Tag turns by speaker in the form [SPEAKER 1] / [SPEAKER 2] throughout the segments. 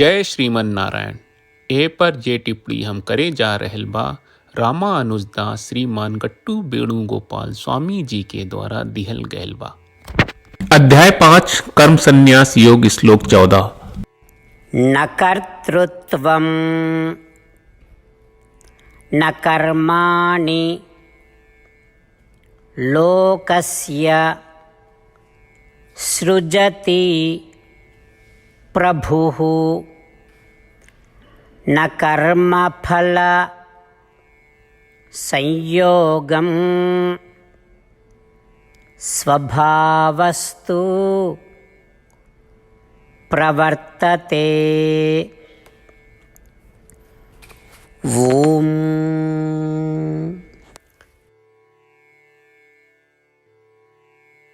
[SPEAKER 1] जय श्रीमन नारायण। ए पर जे टिप्पणी हम करे जा रहल बा रामानुजदास श्रीमान गट्टू वेणुगोपाल स्वामी जी के द्वारा दिहल गयल बा। अध्याय 5 कर्म संन्यास योग श्लोक 14।
[SPEAKER 2] न कर्तृत्वं न कर्माणि लोकस्य सृजति प्रभुः न कर्मफल संयोगं स्वभावस्तु प्रवर्तते। ओम।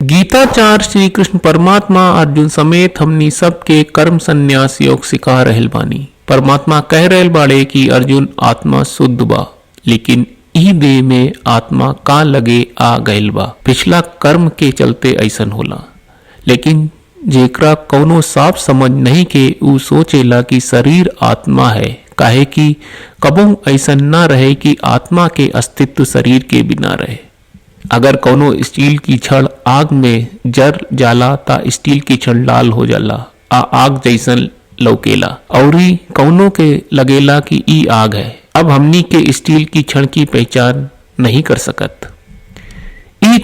[SPEAKER 1] गीताचार्य श्री कृष्ण परमात्मा अर्जुन समेत हमनी सबके कर्म संन्यास योग सिखा रहल बानी। परमात्मा कह रहल बाड़े कि अर्जुन आत्मा शुद्ध बा, लेकिन ई देह में आत्मा का लगे आ गयल बा। पिछला कर्म के चलते ऐसन होला, लेकिन जेकरा कौनो साफ समझ नहीं के ऊ सोचेला कि शरीर आत्मा है। काहे कि कबो ऐसन ना रहे कि आत्मा के अस्तित्व शरीर के बिना रहे। अगर कौनो स्टील की छड़ आग में जर जाला ता स्टील की छड़ लाल हो जाला आ आग जैसन लौकेला, औरी कौनो के लगेला कि ई आग है। अब हमनी के स्टील की छड़ की पहचान नहीं कर सकत। ई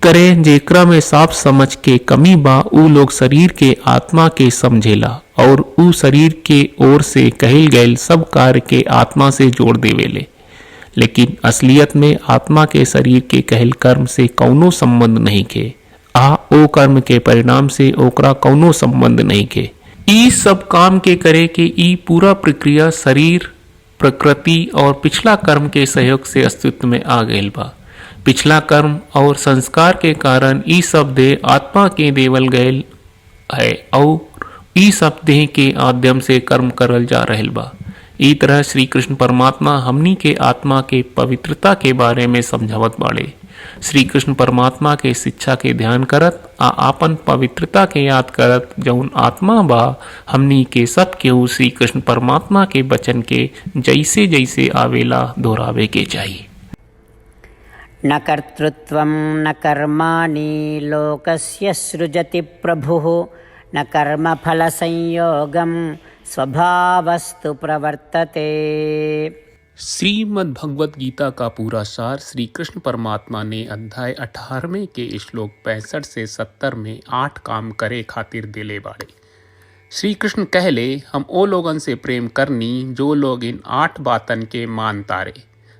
[SPEAKER 1] करे जेकरा में साफ समझ के कमी बा ऊ लोग शरीर के आत्मा के समझेला और ऊ शरीर के ओर से कहल गयल सब कार्य के आत्मा से जोड़ देवेले। लेकिन असलियत में आत्मा के शरीर के कहल कर्म से कौनो संबंध नहीं के आ ओ कर्म के परिणाम से ओकरा कौनो संबंध नहीं के। ई सब काम के करे के ई पूरा प्रक्रिया शरीर, प्रकृति और पिछला कर्म के सहयोग से अस्तित्व में आ गयल बा। पिछला कर्म और संस्कार के कारण ई सब देह आत्मा के देवल गयल है और ई सब देह के माध्यम से कर्म करल जा रहल बा। ई तरह श्री कृष्ण परमात्मा हमनी के आत्मा के पवित्रता के बारे में समझावत बाड़े। श्री कृष्ण परमात्मा के शिक्षा के ध्यान करत आ आपन पवित्रता के याद करत जौन आत्मा बा हमनी के सब केहू श्री कृष्ण परमात्मा के वचन के जैसे जैसे आवेला दोहरावे के चाहिए।
[SPEAKER 2] न कर्तृत्वं न कर्माणि लोकस्य सृजति प्रभुः न कर्मफल संयोगं स्वभावस्तु प्रवर्तते।
[SPEAKER 1] श्रीमद् भगवत गीता का पूरा सार श्री कृष्ण परमात्मा ने अध्याय 18वें के श्लोक 65 से 70 में 8 काम करे खातिर दिले बाड़े। श्री कृष्ण कहले हम ओ लोगन से प्रेम करनी जो लोग इन 8 बातन के मान तारे।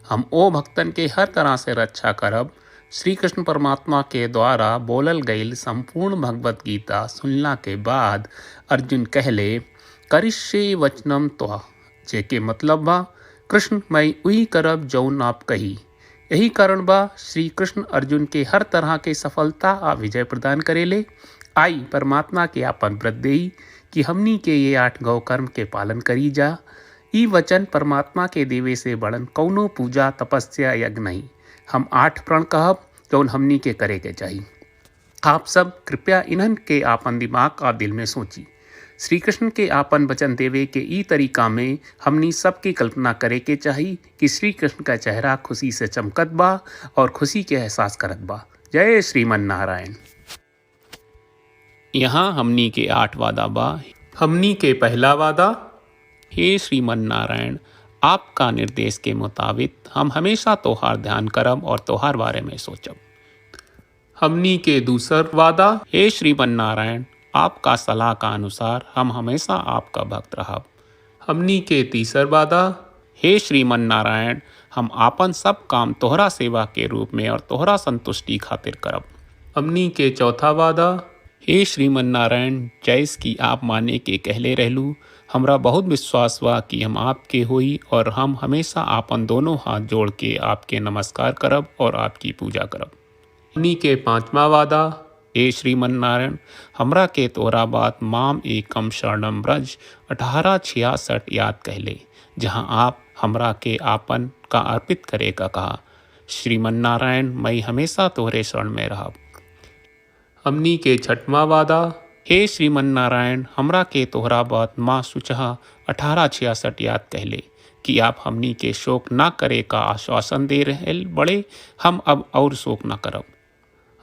[SPEAKER 1] हम ओ भक्तन के हर तरह से रक्षा करब। श्री कृष्ण परमात्मा के द्वारा बोलल गईल संपूर्ण भगवत गीता सुनला के बाद अर्जुन कहले करिष्ये वचनम त्वा, जेके मतलब बा कृष्ण मैं वही करब जौन आप कही। यही कारण बा श्री कृष्ण अर्जुन के हर तरह के सफलता आ विजय प्रदान करेले। आई परमात्मा के आपन व्रत देई कि हमनी के ये 8 गौ कर्म के पालन करी जा। ई वचन परमात्मा के देवे से बड़न कौनो पूजा तपस्या यज्ञ नहीं। हम 8 प्रण कहब जौन हमनी के करे के चाहिए। आप सब कृपया इन्हन के आपन दिमाग और दिल में सोची। श्री कृष्ण के आपन वचन देवे के ई तरीका में हमनी सबकी कल्पना करे के चाहिए कि श्री कृष्ण का चेहरा खुशी से चमकत बा और खुशी के एहसास करत बा। जय श्रीमन नारायण। यहाँ हमनी के 8 वादा बा। हमनी के पहला वादा, हे श्रीमन नारायण आपका निर्देश के मुताबिक हम हमेशा तोहार ध्यान करब और तोहार बारे में सोचब। हमनी के दूसर वादा, हे श्रीमन नारायण आपका सलाह का अनुसार हम हमेशा आपका भक्त रहब। हमनी के तीसर वादा, हे श्रीमन नारायण हम आपन सब काम तोहरा सेवा के रूप में और तोहरा संतुष्टि खातिर करब। हमनी के चौथा वादा, हे श्रीमन नारायण जैस की आप माने के कहले रहलू हमरा बहुत विश्वास बा कि हम आपके होई और हम हमेशा आपन दोनों हाथ जोड़ के आपके नमस्कार करब और आपकी पूजा करब। हमनी के पांचवा वादा, हे श्रीमन नारायण हमरा के तोरा बात माम एकम शरणम ब्रज 1866 याद कहले, जहाँ आप हमरा के आपन का अर्पित करे का कहा। श्रीमन नारायण मैं हमेशा तोहरे शरण में रहब। हमनी के छठवां वादा, हे श्रीमन नारायण, हमरा के तोहरा बात माँ सुचह 1866 याद कहले कि आप हमनी के शोक ना करे का आश्वासन दे रहे बड़े, हम अब और शोक ना करब।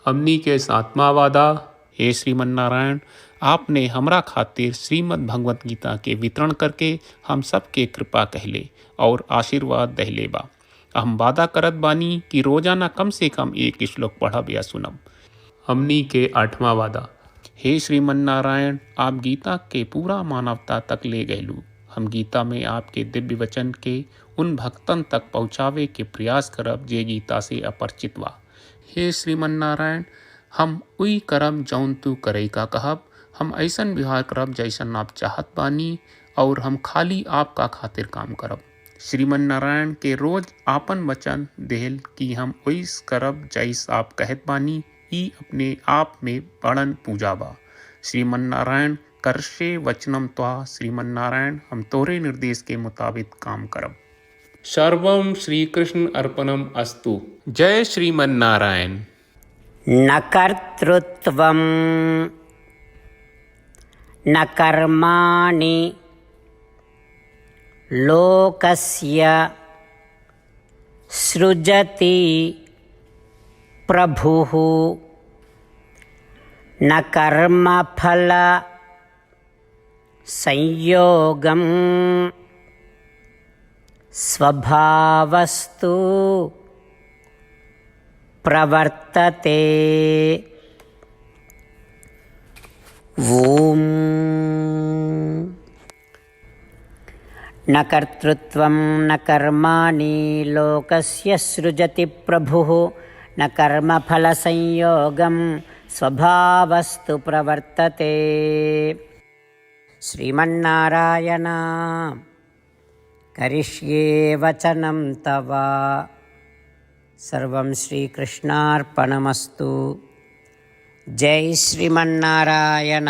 [SPEAKER 1] हमनी के सातवां वादा, हे श्रीमन नारायण, आपने हमरा खातिर श्रीमद् भगवत गीता के वितरण करके हम सबके कृपा कहले और आशीर्वाद दहले बा। हम वादा करत बानी कि रोजाना कम से कम एक श्लोक पढ़ब या सुनब। हमनी के 8वां वादा, हे श्रीमन नारायण, आप गीता के पूरा मानवता तक ले गयलू। हम गीता में आपके दिव्य वचन के उन भक्तन तक पहुँचावे के प्रयास करब जे गीता से अपरिचित बा। हे श्रीमन नारायण, हम उई करब जौन तू करे का कहब। हम ऐसन व्यवहार करब जैसन आप चाहत बानी और हम खाली आपका खातिर काम करब। श्रीमन नारायण के रोज आपन वचन देहल कि हम ओइस करब जैस आप कहत बानी, ई अपने आप में बड़न पूजा बा। श्रीमन नारायण, करशे वचनम त्वा। श्रीमन नारायण, हम तोरे निर्देश के मुताबिक काम करब। सर्वम श्री कृष्ण अर्पणम अस्तु। जय श्रीमन नारायण।
[SPEAKER 2] न कर्तृत्वं न कर्माणि लोकस्य सृजति प्रभुः न कर्मफल संयोगं स्वभावस्तु प्रवर्तते। ओम। न कर्तृत्वं न कर्माणि लोकस्य सृजति प्रभुः न कर्मफलसंयोगं स्वभावस्तु प्रवर्तते। श्रीमन्नारायण, करिष्ये वचनं तव। सर्वं श्रीकृष्णार्पणमस्तु। जय श्रीमन्नारायण।